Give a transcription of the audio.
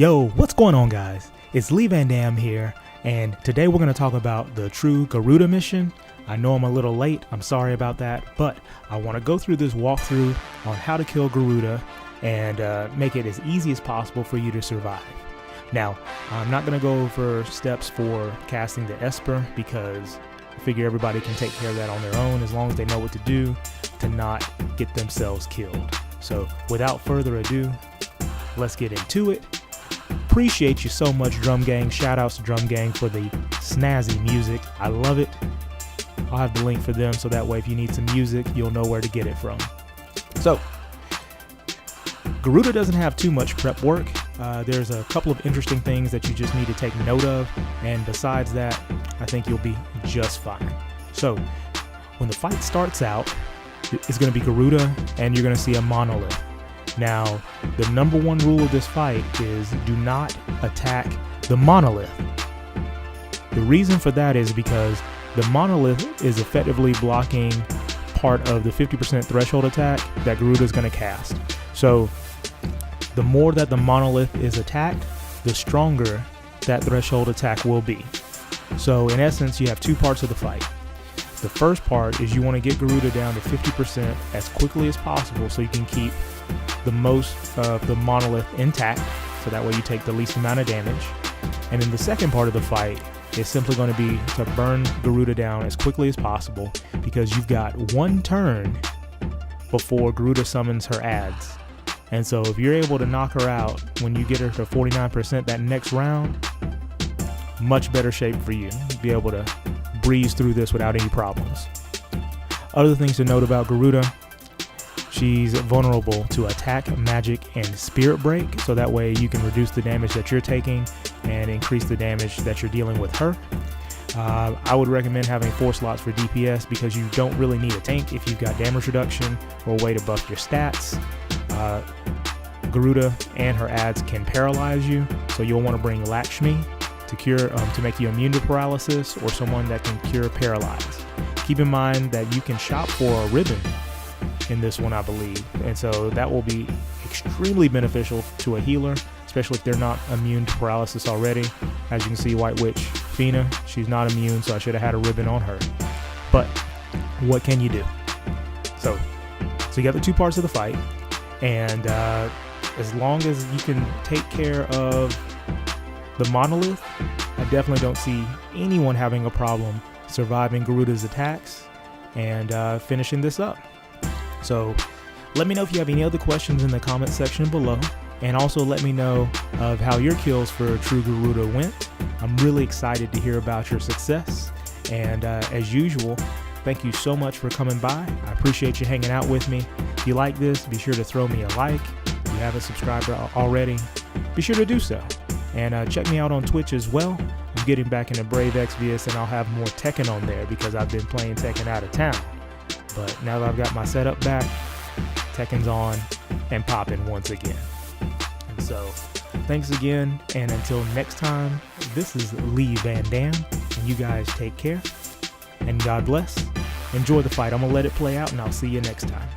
Yo, what's going on, guys? It's Lee Van Dam here, and today we're going to talk about the True Garuda mission. I know I'm a little late, I'm sorry about that, but I want to go through this walkthrough on how to kill Garuda and make it as easy as possible for you to survive. Now, I'm not going to go over steps for casting the Esper because I figure everybody can take care of that on their own as long as they know what to do to not get themselves killed. So without further ado, let's get into it. Appreciate you so much, Drum Gang. Shout outs to Drum Gang for the snazzy music. I love it. I'll have the link for them so that way if you need some music, you'll know where to get it from. So, Garuda doesn't have too much prep work. There's a couple of interesting things that you just need to take note of, and besides that, I think you'll be just fine. So, when the fight starts out, it's going to be Garuda, and you're going to see a monolith. Now, the number one rule of this fight is do not attack the monolith. The reason for that is because the monolith is effectively blocking part of the 50% threshold attack that Garuda is going to cast. So, the more that the monolith is attacked, the stronger that threshold attack will be. So, in essence, you have two parts of the fight. The first part is you want to get Garuda down to 50% as quickly as possible so you can keep the most of the monolith intact, so that way you take the least amount of damage. And then the second part of the fight is simply going to be to burn Garuda down as quickly as possible because you've got one turn before Garuda summons her adds. And so if you're able to knock her out when you get her to 49% that next round, much better shape for you. Be able to breeze through this without any problems. Other things to note about Garuda: she's vulnerable to attack, magic, and spirit break, so that way you can reduce the damage that you're taking and increase the damage that you're dealing with her. I would recommend having 4 slots for DPS because you don't really need a tank if you've got damage reduction or a way to buff your stats. Garuda and her adds can paralyze you, so you'll want to bring Lakshmi to cure, to make you immune to paralysis, or someone that can cure paralyze. Keep in mind that you can shop for a ribbon in this one, I believe, and so that will be extremely beneficial to a healer, especially if they're not immune to paralysis already. As you can see, White Witch Fina, she's not immune, so I should have had a ribbon on her. But what can you do? So you got the two parts of the fight, and as long as you can take care of the monolith, I definitely don't see anyone having a problem surviving Garuda's attacks and finishing this up. So let me know if you have any other questions in the comment section below, and also let me know of how your kills for True Garuda went. I'm really excited to hear about your success, and as usual, thank you so much for coming by. I appreciate you hanging out with me. If you like this, be sure to throw me a like. If you haven't subscribed already, be sure to do so. And check me out on Twitch as well. I'm getting back into Brave Exvius, and I'll have more Tekken on there because I've been playing Tekken out of town. But now that I've got my setup back, Tekken's on and popping once again. And so, thanks again, and until next time, this is Lee Van Dam, and you guys take care, and God bless. Enjoy the fight. I'm going to let it play out, and I'll see you next time.